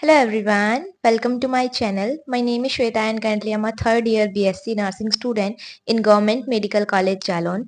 Hello everyone, welcome to my channel. My name is Shweta and currently I'm a third year BSc Nursing student in Government Medical College Jalaun.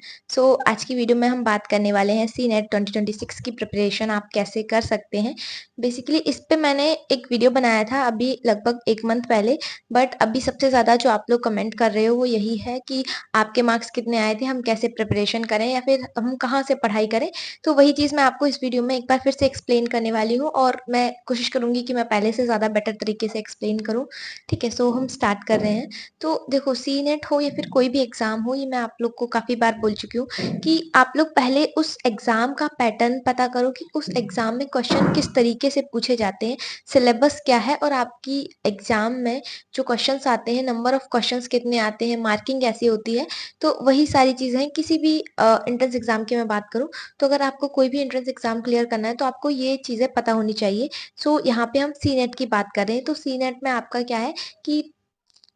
आज की video में हम बात करने वाले हैं सी नेट 2026 की प्रिपरेशन आप कैसे कर सकते हैं. बेसिकली इस पे मैंने एक वीडियो बनाया था अभी लगभग एक मंथ पहले, बट अभी सबसे ज़्यादा जो आप लोग कमेंट कर रहे हो वो यही है कि आपके मार्क्स कितने आए थे, हम कैसे प्रिपरेशन करें या फिर हम कहाँ से पढ़ाई करें. तो वही चीज़ मैं आपको इस वीडियो में एक बार फिर से एक्सप्लेन करने वाली हूँ और मैं कोशिश करूँगी कि मैं पहले से ज़्यादा बेटर तरीके से एक्सप्लेन करूँ. ठीक है, सो हम स्टार्ट कर रहे हैं. तो देखो, सी नेट हो या फिर कोई भी एग्ज़ाम हो, ये मैं आप लोग को काफ़ी बार बोल चुकी हूँ कि आप लोग पहले उस एग्ज़ाम का पैटर्न पता करो कि उस एग्ज़ाम में क्वेश्चन किस तरीके से पूछे जाते हैं, सिलेबस क्या है और आपकी एग्ज़ाम में जो क्वेश्चंस आते हैं, नंबर ऑफ क्वेश्चंस कितने आते हैं, मार्किंग कैसी होती है. तो वही सारी चीज़ें हैं. किसी भी एंट्रेंस एग्ज़ाम की मैं बात करूँ, तो अगर आपको कोई भी एंट्रेंस एग्जाम क्लियर करना है तो आपको ये चीज़ें पता होनी चाहिए. यहाँ पे हम सी नेट की बात कर रहे हैं. तो सी नेट में आपका क्या है कि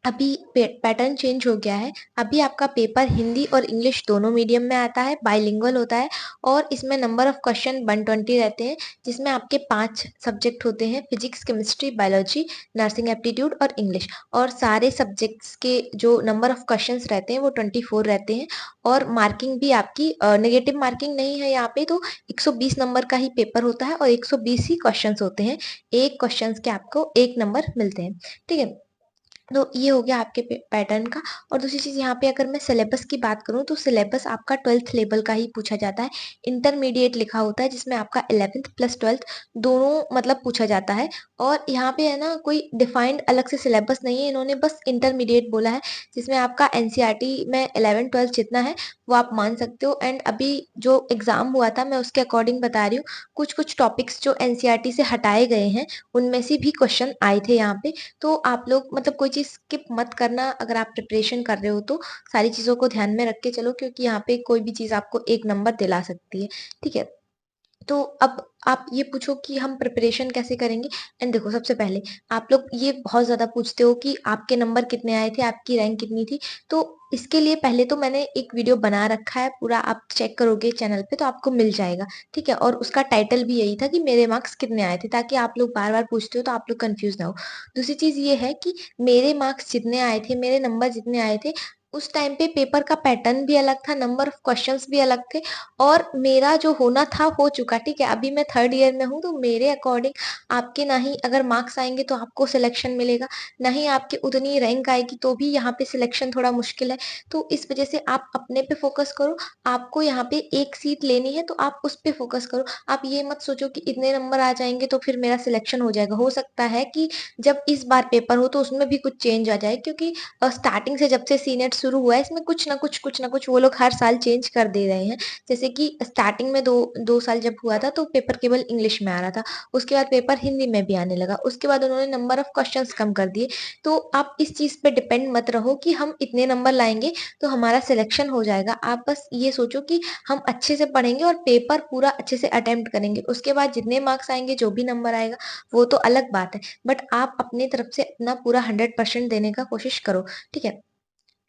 अभी पैटर्न चेंज हो गया है. अभी आपका पेपर हिंदी और इंग्लिश दोनों मीडियम में आता है, बाइलिंगुअल होता है और इसमें नंबर ऑफ क्वेश्चन 120 रहते हैं, जिसमें आपके 5 सब्जेक्ट होते हैं: physics, chemistry, biology, nursing aptitude और इंग्लिश. और सारे सब्जेक्ट्स के जो नंबर ऑफ क्वेश्चंस रहते हैं वो 24 रहते हैं. और मार्किंग भी आपकी नेगेटिव मार्किंग नहीं है यहाँ पे. तो 120 नंबर का ही पेपर होता है और 120 ही क्वेश्चंस होते हैं. एक क्वेश्चंस के आपको 1 नंबर मिलते हैं. ठीक है, तो ये हो गया आपके पैटर्न का. और दूसरी चीज़ यहाँ पे अगर मैं सिलेबस की बात करूँ तो सिलेबस आपका 12th लेवल का ही पूछा जाता है. इंटरमीडिएट लिखा होता है जिसमें आपका 11th प्लस 12th दोनों मतलब पूछा जाता है. और यहाँ पे है ना, कोई डिफाइंड अलग से सिलेबस नहीं है, इन्होंने बस इंटरमीडिएट बोला है, जिसमें आपका एनसीईआरटी में 11 12 जितना है वो आप मान सकते हो. एंड अभी जो एग्जाम हुआ था मैं उसके अकॉर्डिंग बता रही हूँ. कुछ कुछ टॉपिक्स जो एनसीईआरटी से हटाए गए हैं उनमें से भी क्वेश्चन आए थे यहाँ पे. तो आप लोग मतलब कोई चीज़ स्किप मत करना अगर आप प्रिपरेशन कर रहे हो तो. सारी चीज़ों को ध्यान में रख के चलो, क्योंकि यहाँ पे कोई भी चीज़ आपको 1 नंबर दिला सकती है. ठीक है, तो अब आप ये पूछो कि हम प्रिपरेशन कैसे करेंगे. एंड देखो, सबसे पहले आप लोग ये बहुत ज़्यादा पूछते हो कि आपके नंबर कितने आए थे, आपकी रैंक कितनी थी. तो इसके लिए पहले तो मैंने एक वीडियो बना रखा है, पूरा आप चेक करोगे चैनल पे तो आपको मिल जाएगा. ठीक है, और उसका टाइटल भी यही था कि मेरे मार्क्स कितने आए थे, ताकि आप लोग बार-बार पूछते हो तो आप लोग कन्फ्यूज़ ना हो. दूसरी चीज़ ये है कि मेरे मार्क्स जितने आए थे, मेरे नंबर जितने आए थे, उस टाइम पे पेपर का पैटर्न भी अलग था, नंबर ऑफ क्वेश्चंस भी अलग थे और मेरा जो होना था हो चुका. ठीक है, अभी मैं थर्ड ईयर में हूँ तो मेरे अकॉर्डिंग आपके ना ही अगर मार्क्स आएँगे तो आपको सिलेक्शन मिलेगा, ना ही आपकी उतनी रैंक आएगी तो भी यहाँ पे सिलेक्शन थोड़ा मुश्किल है. तो इस वजह से आप अपने पे फ़ोकस करो. आपको यहाँ पे एक सीट लेनी है तो आप उस पे फ़ोकस करो. आप ये मत सोचो कि इतने नंबर आ जाएँगे तो फिर मेरा सिलेक्शन हो जाएगा. हो सकता है कि जब इस बार पेपर हो तो उसमें भी कुछ चेंज आ जाए, क्योंकि स्टार्टिंग से जब से सी नेट शुरू हुआ है इसमें कुछ ना कुछ वो लोग हर साल चेंज कर दे रहे हैं. जैसे कि स्टार्टिंग में 2 साल जब हुआ था तो पेपर केवल इंग्लिश में आ रहा था, उसके बाद पेपर हिंदी में भी आने लगा, उसके बाद उन्होंने नंबर ऑफ क्वेश्चंस कम कर दिए. तो आप इस चीज़ पे डिपेंड मत रहो कि हम इतने नंबर लाएँगे तो हमारा सिलेक्शन हो जाएगा. आप बस ये सोचो कि हम अच्छे से पढ़ेंगे और पेपर पूरा अच्छे से अटेम्प्ट करेंगे. उसके बाद जितने मार्क्स आएँगे, जो भी नंबर आएगा, वो तो अलग बात है, बट आप अपनी तरफ से अपना पूरा 100% देने का कोशिश करो. ठीक है?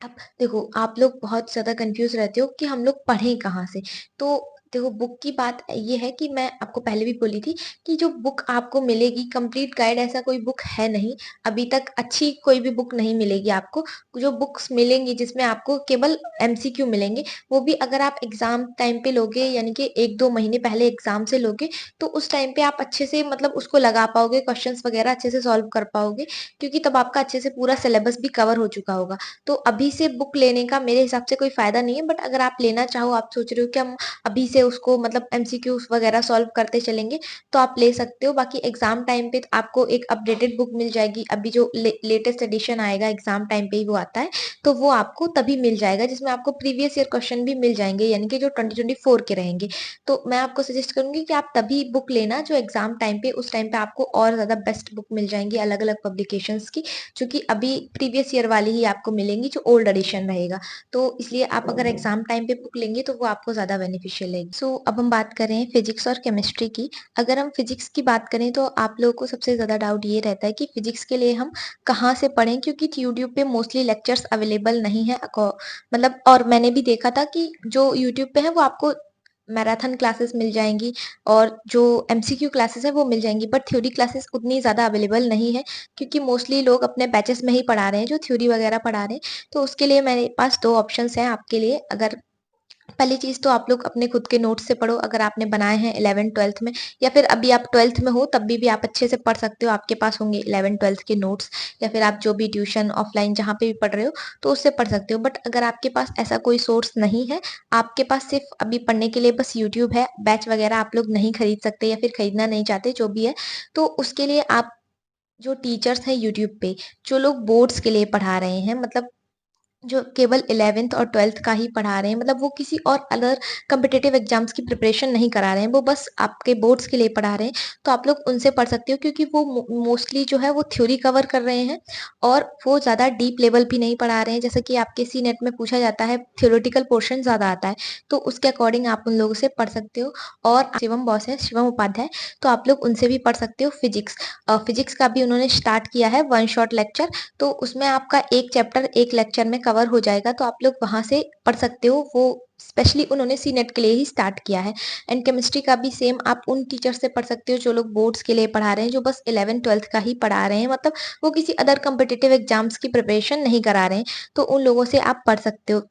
अब देखो, आप लोग बहुत ज़्यादा कन्फ्यूज़ रहते हो कि हम लोग पढ़ें कहाँ से? तो देखो, बुक की बात ये है कि मैं आपको पहले भी बोली थी कि जो बुक आपको मिलेगी कंप्लीट गाइड, ऐसा कोई बुक है नहीं। अभी तक अच्छी कोई भी बुक नहीं मिलेगी आपको। जो बुक्स मिलेंगी जिसमें आपको केवल एमसीक्यू मिलेंगे, वो भी अगर आप एग्ज़ाम टाइम पे लोगे, यानी कि 1-2 महीने पहले एग्ज़ाम से लोगे, तो उस टाइम पे आप अच्छे से मतलब उसको लगा पाओगे, क्वेश्चन्स वगैरह अच्छे से सॉल्व कर पाओगे, क्योंकि तब आपका अच्छे से पूरा सिलेबस भी कवर हो चुका होगा। तो अभी से बुक लेने का मेरे हिसाब से कोई फ़ायदा नहीं है, बट अगर आप लेना चाहो, आप सोच रहे हो कि हम अभी से उसको मतलब एमसीक्यूज़ वगैरह सॉल्व करते चलेंगे, तो आप ले सकते हो. बाकी एग्ज़ाम टाइम पे आपको एक अपडेटेड बुक मिल जाएगी. अभी जो लेटेस्ट एडिशन आएगा एग्ज़ाम टाइम पे ही वो आता है, तो वो आपको तभी मिल जाएगा, जिसमें आपको प्रीवियस ईयर क्वेश्चन भी मिल जाएँगे, यानी कि जो 2024 के रहेंगे. तो मैं आपको सजेस्ट करूँगी कि आप तभी बुक लेना जो एग्ज़ाम टाइम पे, उस टाइम पे आपको और ज़्यादा बेस्ट बुक मिल जाएँगी अलग-अलग पब्लिकेशंस की, जो कि अभी प्रीवियस ईयर वाली ही आपको मिलेंगी, जो ओल्ड एडिशन रहेगा. तो इसलिए आप अगर एग्ज़ाम टाइम पे बुक लेंगे तो वो आपको ज़्यादा बेनिफिशियल रहेगी. अब हम बात कर रहे हैं फिजिक्स और केमिस्ट्री की. अगर हम फिजिक्स की बात करें तो आप लोगों को सबसे ज़्यादा डाउट ये रहता है कि फिजिक्स के लिए हम कहाँ से पढ़ें, क्योंकि यूट्यूब पे मोस्टली लेक्चर्स अवेलेबल नहीं है मतलब. और मैंने भी देखा था कि जो यूट्यूब पे है वो आपको मैराथन क्लासेस मिल जाएँगी और जो एमसीक्यू क्लासेस हैं वो मिल जाएँगी, बट थ्योरी क्लासेस उतनी ज़्यादा अवेलेबल नहीं है क्योंकि मोस्टली लोग अपने बैचेस में ही पढ़ा रहे हैं, जो थ्योरी वगैरह पढ़ा रहे हैं। तो उसके लिए मेरे पास 2 ऑप्शंस हैं आपके लिए। अगर पहली चीज़ तो आप लोग अपने खुद के नोट्स से पढ़ो, अगर आपने बनाए हैं 11th-12th में, या फिर अभी आप 12th में हो तब भी आप अच्छे से पढ़ सकते हो, आपके पास होंगे 11th-12th के नोट्स, या फिर आप जो भी ट्यूशन ऑफलाइन जहाँ पे भी पढ़ रहे हो तो उससे पढ़ सकते हो। बट अगर आपके पास ऐसा कोई सोर्स नहीं है, आपके पास सिर्फ अभी पढ़ने के लिए बस यूट्यूब है, बैच वगैरह आप लोग नहीं खरीद सकते या फिर खरीदना नहीं चाहते, जो भी है, तो उसके लिए आप जो टीचर्स हैं यूट्यूब पे, जो लोग बोर्ड्स के लिए पढ़ा रहे हैं, मतलब जो केवल 11th और 12th का ही पढ़ा रहे हैं, मतलब वो किसी और अदर कॉम्पिटिटिव एग्जाम्स की प्रिपरेशन नहीं करा रहे हैं, वो बस आपके बोर्ड्स के लिए पढ़ा रहे हैं, तो आप लोग उनसे पढ़ सकते हो क्योंकि वो मोस्टली जो है वो थ्योरी कवर कर रहे हैं और वो ज़्यादा डीप लेवल भी नहीं पढ़ा रहे हैं। जैसे कि आपके सी नेट में पूछा जाता है, थ्योरेटिकल पोर्शन ज़्यादा आता है, तो उसके अकॉर्डिंग आप उन लोगों से पढ़ सकते हो। और शिवम बॉस है, शिवम उपाध्याय, तो आप लोग उनसे भी पढ़ सकते हो। फिजिक्स, फिजिक्स का भी उन्होंने स्टार्ट किया है वन शॉट लेक्चर, तो उसमें आपका एक चैप्टर एक लेक्चर में कवर हो जाएगा, तो आप लोग वहाँ से पढ़ सकते हो। वो स्पेशली उन्होंने सी नेट के लिए ही स्टार्ट किया है। एंड केमिस्ट्री का भी सेम आप उन टीचर से पढ़ सकते हो जो लोग बोर्ड्स के लिए पढ़ा रहे हैं, जो बस 11th-12th का ही पढ़ा रहे हैं, मतलब वो किसी अदर कॉम्पिटिटिव एग्जाम्स की प्रिपरेशन नहीं करा रहे हैं, तो उन लोगों से आप पढ़ सकते हो।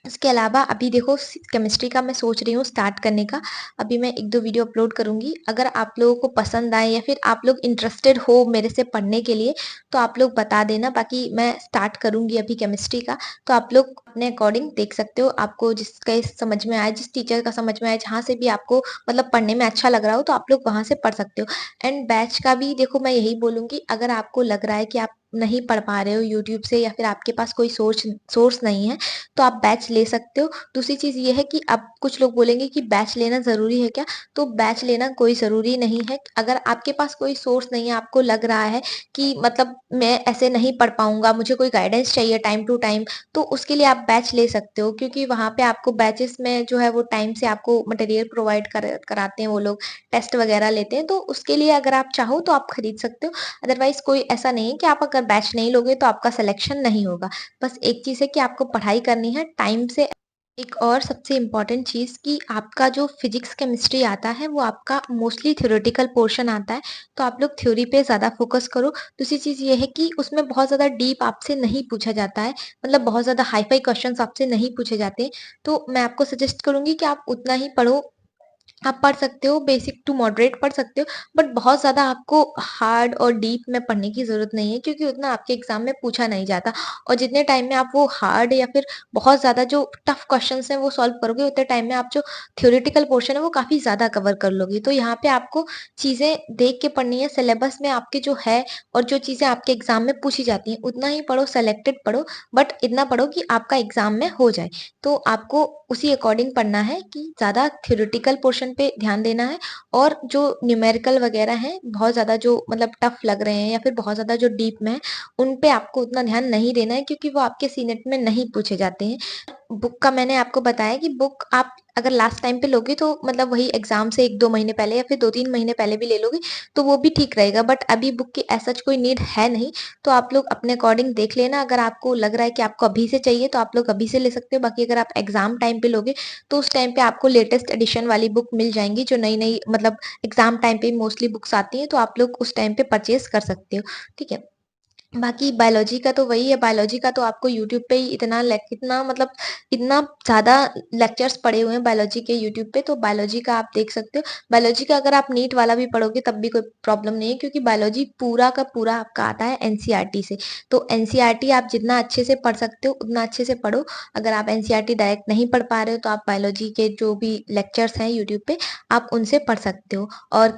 इसके अलावा अभी देखो केमिस्ट्री का मैं सोच रही हूँ स्टार्ट करने का। अभी मैं 1-2 वीडियो अपलोड करूँगी। अगर आप लोगों को पसंद आए या फिर आप लोग इंटरेस्टेड हो मेरे से पढ़ने के लिए, तो आप लोग बता देना, बाकी मैं स्टार्ट करूँगी अभी केमिस्ट्री का। तो आप लोग अपने अकॉर्डिंग देख सकते हो, आपको जिसका समझ में आए, जिस टीचर का समझ में आए, जहाँ से भी आपको मतलब पढ़ने में अच्छा लग रहा हो, तो आप लोग वहाँ से पढ़ सकते हो। एंड बैच का भी देखो मैं यही बोलूँगी, अगर आपको लग रहा है कि आप नहीं पढ़ पा रहे हो यूट्यूब से या फिर आपके पास कोई सोर्स नहीं है, तो आप बैच ले सकते हो। दूसरी चीज़ ये है कि अब कुछ लोग बोलेंगे कि बैच लेना ज़रूरी है क्या? तो बैच लेना कोई ज़रूरी नहीं है। अगर आपके पास कोई सोर्स नहीं है, आपको लग रहा है कि मतलब मैं ऐसे नहीं पढ़ पाऊँगा, मुझे कोई गाइडेंस चाहिए टाइम टू टाइम, तो उसके लिए आप बैच ले सकते हो, क्योंकि वहाँ पे आपको बैचेस में जो है वो टाइम से आपको मटेरियल प्रोवाइड कराते हैं वो लोग, टेस्ट वगैरह लेते हैं, तो उसके लिए अगर आप चाहो तो आप खरीद सकते हो। अदरवाइज़ कोई ऐसा नहीं है कि आप अगर बैच नहीं लोगे तो आपका सिलेक्शन नहीं होगा। बस एक चीज़ है कि आपको पढ़ाई करनी है टाइम से। एक और सबसे इम्पोर्टेंट चीज़ कि आपका जो फिजिक्स केमिस्ट्री आता है वो आपका मोस्टली थ्योरेटिकल पोर्शन आता है, तो आप लोग थ्योरी पे ज़्यादा फोकस करो। दूसरी चीज़ ये है कि उसमें बहुत ज़्यादा डीप आपसे नहीं पूछा जाता है, मतलब बहुत ज़्यादा हाई-फाई क्वेश्चंस आपसे नहीं पूछे जाते। तो मैं आपको सजेस्ट करूँगी कि आप उतना ही पढ़ो। आप पढ़ सकते हो, बेसिक टू मॉडरेट पढ़ सकते हो, बट बहुत ज़्यादा आपको हार्ड और डीप में पढ़ने की ज़रूरत नहीं है क्योंकि उतना आपके एग्ज़ाम में पूछा नहीं जाता। और जितने टाइम में आप वो हार्ड या फिर बहुत ज़्यादा जो टफ क्वेश्चन्स हैं वो सॉल्व करोगे, उतने टाइम में आप जो थ्योरेटिकल पोर्शन है वो काफ़ी ज़्यादा कवर कर लोगे। तो यहाँ पे आपको चीज़ें देख के पढ़नी है, सिलेबस में आपके जो है और जो चीज़ें आपके एग्ज़ाम में पूछी जाती हैं, उतना ही पढ़ो, सेलेक्टेड पढ़ो, बट इतना पढ़ो कि आपका एग्ज़ाम में हो जाए। तो आपको उसी अकॉर्डिंग पढ़ना है कि ज़्यादा थ्योरेटिकल पोर्शन पे ध्यान देना है, और जो न्यूमेरिकल वगैरह हैं, बहुत ज़्यादा जो मतलब टफ लग रहे हैं या फिर बहुत ज़्यादा जो डीप में हैं, उन पे आपको उतना ध्यान नहीं देना है क्योंकि वो आपके सीनेट में नहीं पूछे जाते हैं। बुक का मैंने आपको बताया कि बुक आप अगर लास्ट टाइम पे लोगे तो मतलब वही एग्ज़ाम से 1-2 महीने पहले या फिर 2-3 महीने पहले भी ले लोगे, तो वो भी ठीक रहेगा, बट अभी बुक की एज़ सच कोई नीड है नहीं। तो आप लोग अपने अकॉर्डिंग देख लेना, अगर आपको लग रहा है कि आपको अभी से चाहिए तो आप लोग अभी से ले सकते हो, बाकी अगर आप एग्ज़ाम टाइम पे लोगे तो उस टाइम पे आपको लेटेस्ट एडिशन वाली बुक मिल जाएँगी, जो नई-नई मतलब एग्ज़ाम टाइम पे मोस्टली बुक्स आती हैं, तो आप लोग उस टाइम पे परचेज़ कर सकते हो, ठीक है? बाकी बायोलॉजी का तो वही है, बायोलॉजी का तो आपको यूट्यूब पे ही इतना मतलब इतना ज़्यादा लेक्चर्स पड़े हुए हैं बायोलॉजी के यूट्यूब पे, तो बायोलॉजी का आप देख सकते हो। बायोलॉजी का अगर आप नीट वाला भी पढ़ोगे तब भी कोई प्रॉब्लम नहीं है क्योंकि बायोलॉजी पूरा का पूरा आपका आता है एनसीईआरटी से। तो एनसीईआरटी आप जितना अच्छे से पढ़ सकते हो उतना अच्छे से पढ़ो। अगर आप एनसीईआरटी डायरेक्ट नहीं पढ़ पा रहे हो तो आप बायोलॉजी के जो भी लेक्चर्स हैं यूट्यूब पे आप उनसे पढ़ सकते हो। और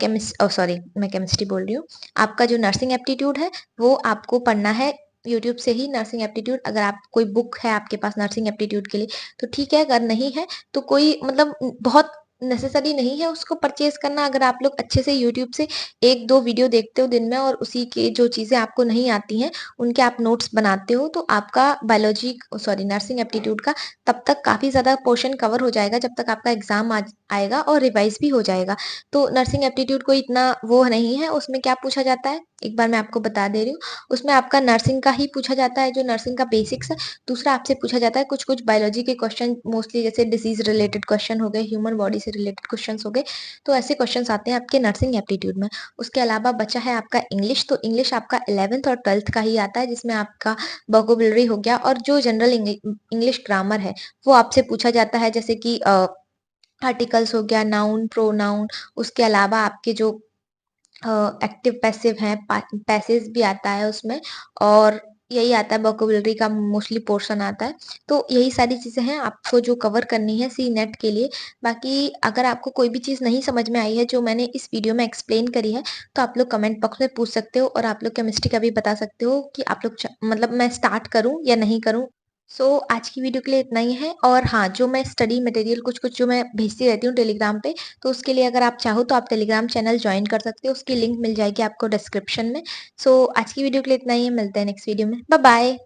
सॉरी मैं केमिस्ट्री बोल रही हूँ। आपका जो नर्सिंग एप्टीट्यूड है वो आपको पढ़ना है यूट्यूब से ही, नर्सिंग एप्टीट्यूड। अगर आप कोई बुक है आपके पास नर्सिंग एप्टीट्यूड के लिए तो ठीक है, अगर नहीं है तो कोई मतलब बहुत नेसेसरी नहीं है उसको परचेज करना। अगर आप लोग अच्छे से यूट्यूब से 1-2 वीडियो देखते हो दिन में और उसी के जो चीज़ें आपको नहीं आती हैं उनके आप नोट्स बनाते हो, तो आपका बायोलॉजी सॉरी नर्सिंग एप्टीट्यूड का तब तक काफ़ी ज़्यादा पोर्शन कवर हो जाएगा जब तक आपका एग्ज़ाम आएगा और रिवाइज़ भी हो जाएगा। तो नर्सिंग एप्टीट्यूड कोई इतना वो नहीं है, उसमें क्या पूछा जाता है, एक बार मैं आपको बता दे रही हूँ। उसमें आपका नर्सिंग का ही पूछा जाता है, जो नर्सिंग का बेसिक्स है। दूसरा आपसे पूछा जाता है कुछ-कुछ बायोलॉजी के क्वेश्चन, मोस्टली जैसे डिसीज़ रिलेटेड क्वेश्चन हो गए, ह्यूमन बॉडी से रिलेटेड क्वेश्चंस हो गए, तो ऐसे क्वेश्चंस आते हैं आपके नर्सिंग एप्टीट्यूड में। उसके अलावा बचा है आपका इंग्लिश, तो इंग्लिश आपका 11th और 12th का ही आता है, जिसमें आपका वोकैब्युलरी हो गया और जो जनरल इंग्लिश ग्रामर है, वो आपसे पूछा जाता है, जैसे कि आर्टिकल्स हो गया, नाउन, प्रोनाउन, उसके अलावा आपके जो एक्टिव पैसिव हैं, पैसेज भी आता है उसमें, और यही आता है, वोकैब्युलरी का मोस्टली पोर्शन आता है। तो यही सारी चीज़ें हैं आपको जो कवर करनी है सी नेट के लिए। बाकी अगर आपको कोई भी चीज़ नहीं समझ में आई है जो मैंने इस वीडियो में एक्सप्लेन करी है, तो आप लोग कमेंट बॉक्स में पूछ सकते हो, और आप लोग केमिस्ट्री का भी बता सकते हो कि आप लोग मतलब मैं स्टार्ट करूँ या नहीं करूँ। सो आज की वीडियो के लिए इतना ही है, और हाँ, जो मैं स्टडी मटेरियल कुछ-कुछ जो मैं भेजती रहती हूँ टेलीग्राम पे, तो उसके लिए अगर आप चाहो तो आप टेलीग्राम चैनल जॉइन कर सकते हो, उसकी लिंक मिल जाएगी आपको डिस्क्रिप्शन में। सो आज की वीडियो के लिए इतना ही है, मिलते हैं नेक्स्ट वीडियो में। Bye bye.